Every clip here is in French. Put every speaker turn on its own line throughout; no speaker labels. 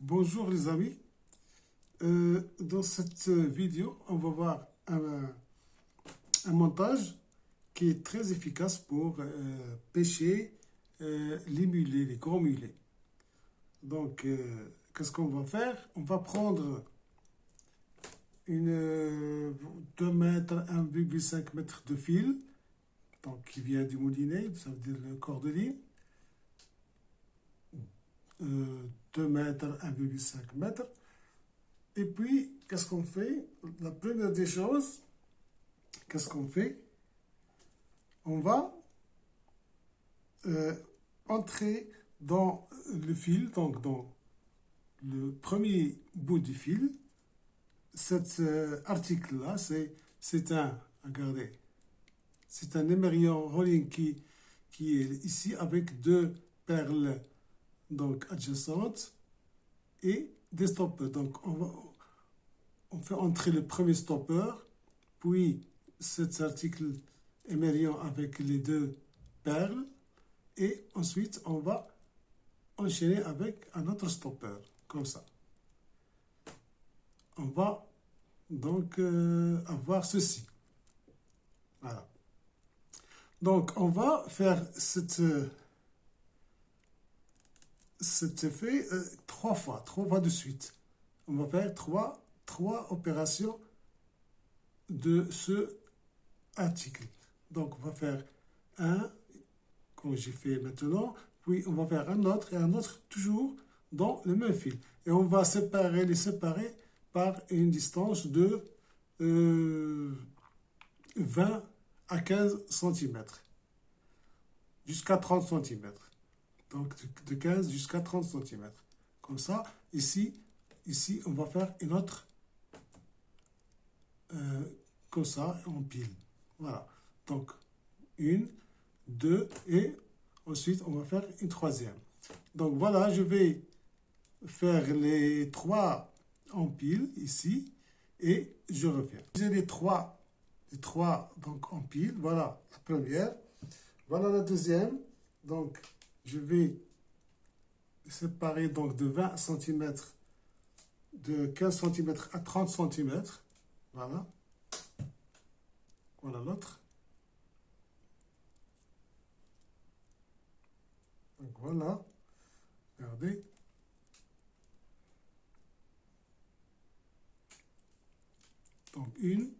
Bonjour les amis. Dans cette vidéo, on va voir un montage qui est très efficace pour pêcher les mulets, les grands mulets. Donc, qu'est-ce qu'on va faire? On va prendre une 2 mètres, 1,5 mètres de fil, donc qui vient du moulinet, ça veut dire le cordelier. 2 mètres, 1,5 mètres. Et puis, qu'est-ce qu'on fait? La première des choses, qu'est-ce qu'on fait? On va entrer dans le fil, donc dans le premier bout du fil. Cet article-là, c'est un, regardez, c'est un émerillon rolling qui est ici avec deux perles donc adjacentes et des stoppers. Donc, on fait entrer le premier stopper, puis cet article émerillon avec les deux perles, et ensuite on va enchaîner avec un autre stopper, comme ça. On va donc avoir ceci. Voilà. Donc, on va faire cet effet trois fois de suite. On va faire trois opérations de ce article. Donc, on va faire un, comme j'ai fait maintenant, puis on va faire un autre et un autre, toujours dans le même fil. Et on va les séparer par une distance de 20 à 15 cm, jusqu'à 30 cm. Donc, de 15 jusqu'à 30 cm. Comme ça, ici, on va faire une autre, comme ça, en pile. Voilà. Donc, une, deux, et ensuite, on va faire une troisième. Donc, voilà, je vais faire les trois en pile, ici, et je reviens. J'ai les trois donc, en pile. Voilà la première. Voilà la deuxième. Donc, je vais séparer donc de 20 cm, de 15 cm à 30 cm. Voilà. Voilà l'autre. Donc voilà. Regardez. Donc une,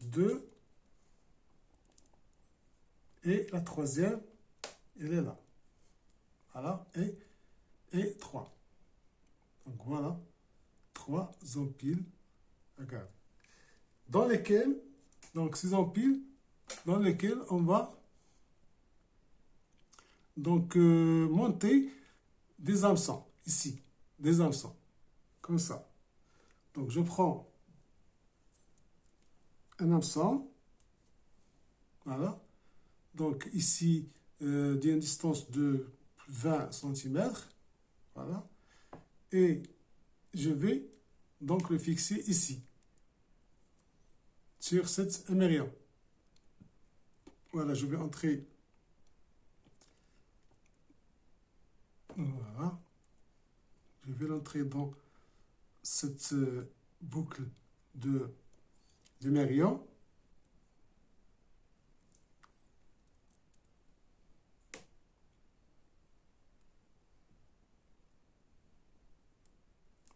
deux, et la troisième, elle est là. Voilà, et trois. Donc voilà, trois empiles, regarde. Dans lesquels, donc ces empiles, dans lesquels on va donc monter des hameçons, ici, des hameçons, comme ça. Donc je prends un hameçon, voilà. Donc ici, d'une distance de 20 cm, voilà. Et je vais donc le fixer ici, sur cet émerillon. Voilà, je vais entrer. Voilà. Je vais l'entrer dans cette boucle d'émerillon.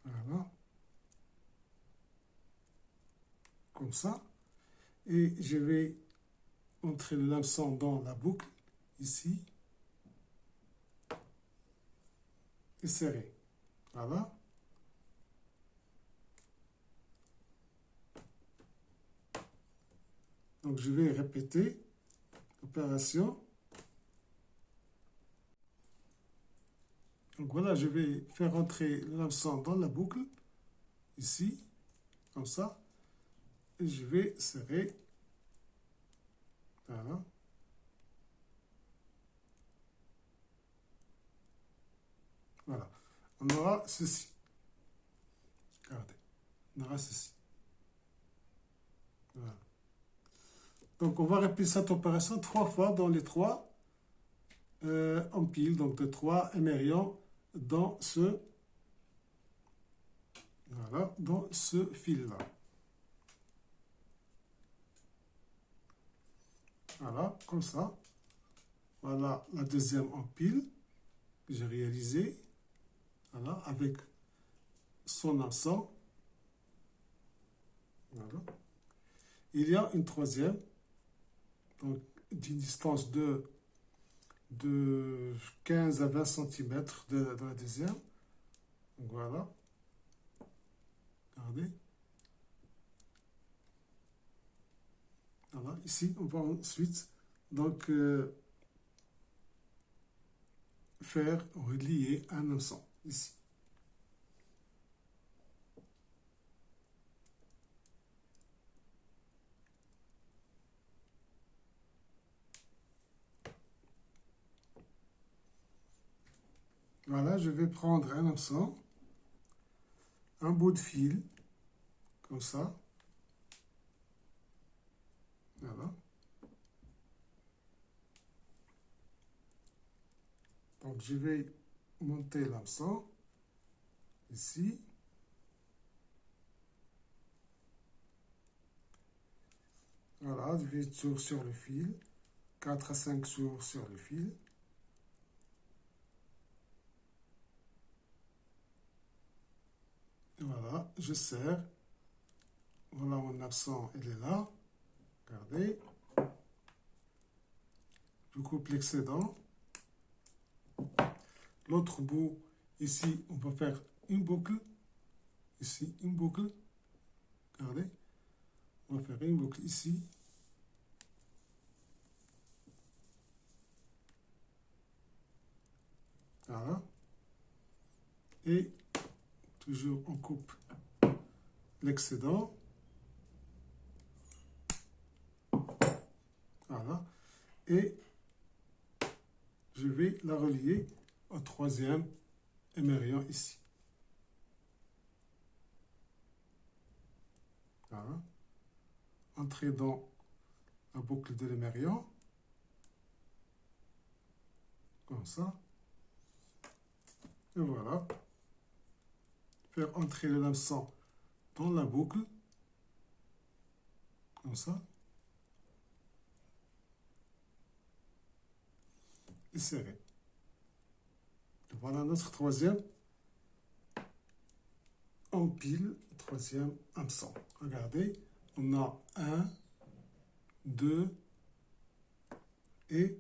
Voilà. Comme ça. Et je vais entrer le hameçon dans la boucle, ici. Et serrer. Voilà. Donc je vais répéter l'opération. Donc voilà, je vais faire entrer l'hameçon dans la boucle, ici, comme ça. Et je vais serrer. Voilà. Voilà. On aura ceci. Regardez. On aura ceci. Voilà. Donc, on va répéter cette opération trois fois dans les trois empiles, donc de 3 émerillons dans voilà, dans ce fil-là. Voilà, comme ça. Voilà la deuxième empile que j'ai réalisée. Voilà, avec son absent. Voilà. Il y a une troisième, donc d'une distance de 15 à 20 cm de la deuxième. Donc voilà. Regardez. Voilà, ici, on va ensuite donc faire relier un hameçon ici. Voilà, je vais prendre un hameçon, un bout de fil, comme ça. Voilà. Donc, je vais monter l'hameçon ici. Voilà, 8 tours sur le fil, 4 à 5 tours sur le fil. Et voilà, je serre. Voilà, mon hameçon, il est là. Regardez. Je coupe l'excédent. L'autre bout, ici, on va faire une boucle. Ici, une boucle. Regardez. On va faire une boucle ici. Voilà. Et toujours, on coupe l'excédent. Voilà. Et je vais la relier au troisième émerillon ici. Voilà. Entrer dans la boucle de l'émerillon. Comme ça. Et voilà. Faire entrer le hameçon dans la boucle. Comme ça. Et serrer. Et voilà notre troisième empile, troisième hameçon. Regardez, on a 1, 2 et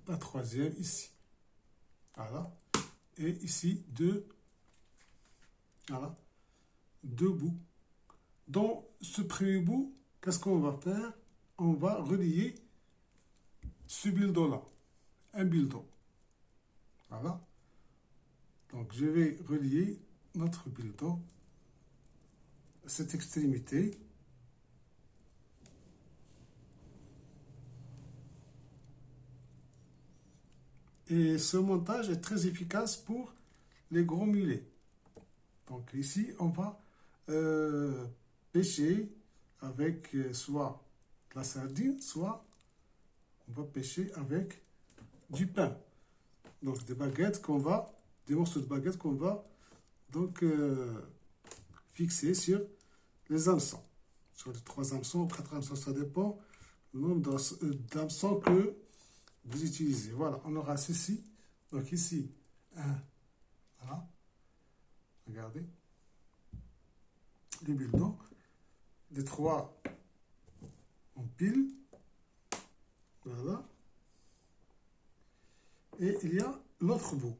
la troisième ici. Voilà. Et ici, voilà, deux bouts. Dans ce premier bout, qu'est-ce qu'on va faire? On va relier ce buildo-là, un buildo. Voilà. Donc, je vais relier notre buildo à cette extrémité. Et ce montage est très efficace pour les gros mulets. Donc ici, on va pêcher avec soit la sardine, soit on va pêcher avec du pain. Donc des baguettes des morceaux de baguettes qu'on va donc fixer sur les hameçons. Sur les 3 hameçons ou 4 hameçons, ça dépend du nombre d'hameçons que vous utilisez. Voilà, on aura ceci. Donc ici, voilà. Regardez. Les buildons. Les 3 empiles. Voilà. Et il y a l'autre bout.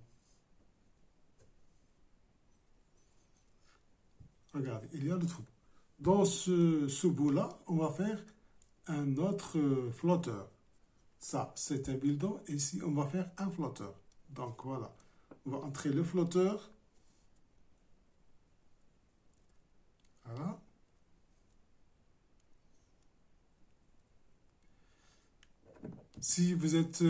Regardez, il y a l'autre bout. Dans ce bout-là, on va faire un autre flotteur. Ça, c'est un buildon. Et ici, on va faire un flotteur. Donc, voilà. On va entrer le flotteur. Voilà. Si vous êtes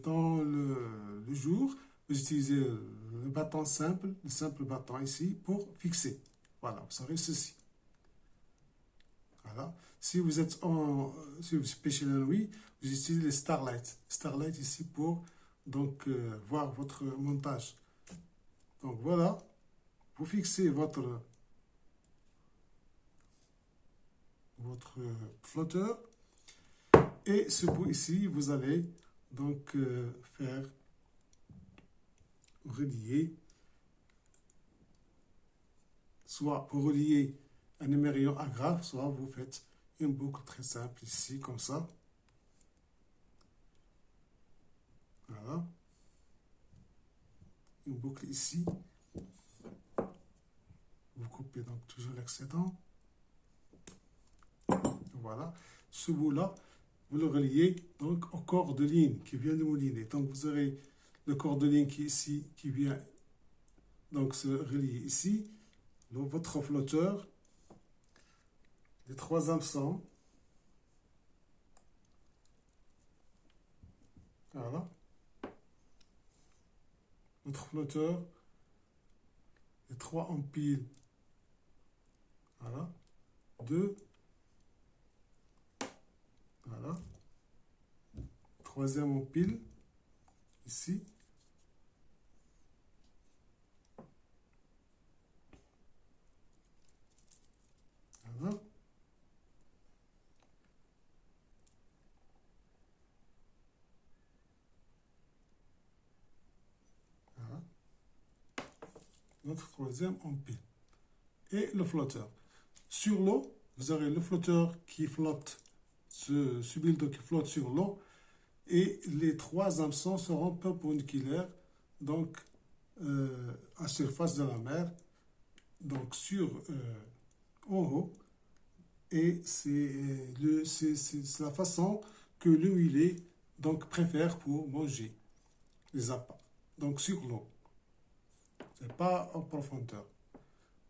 dans le jour, vous utilisez le bâton simple, le simple bâton ici, pour fixer. Voilà, vous savez ceci. Voilà. Si vous pêchez la nuit, vous utilisez les Starlight. Starlight ici pour donc voir votre montage. Donc voilà, vous fixez votre flotteur et ce bout ici, vous allez donc faire relier, soit pour relier un émerillon agrafe, soit vous faites une boucle très simple ici, comme ça. Voilà. Une boucle ici. Vous coupez donc toujours l'excédent. Voilà. Ce bout-là, vous le reliez donc au corps de ligne qui vient de mouliner. Donc vous aurez le corps de ligne qui est ici, qui vient donc se relier ici. Donc votre flotteur, les 3 hameçons. Voilà. Votre flotteur, les 3 empiles. Voilà. 2. Voilà. 3e empile, ici. Voilà. Voilà. Notre 3e empile. Et le flotteur. Sur l'eau, vous aurez le flotteur qui flotte, ce build qui flotte sur l'eau, et les 3 hameçons seront perpendiculaires, donc à surface de la mer, donc en haut, et c'est la façon que le mulet donc préfère pour manger les appâts, donc sur l'eau, c'est pas en profondeur.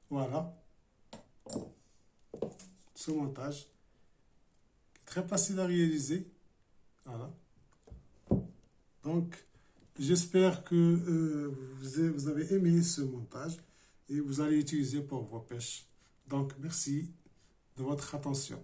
Voilà ce montage, très facile à réaliser. Voilà. Donc, j'espère que vous avez aimé ce montage et vous allez l'utiliser pour vos pêches. Donc, merci de votre attention.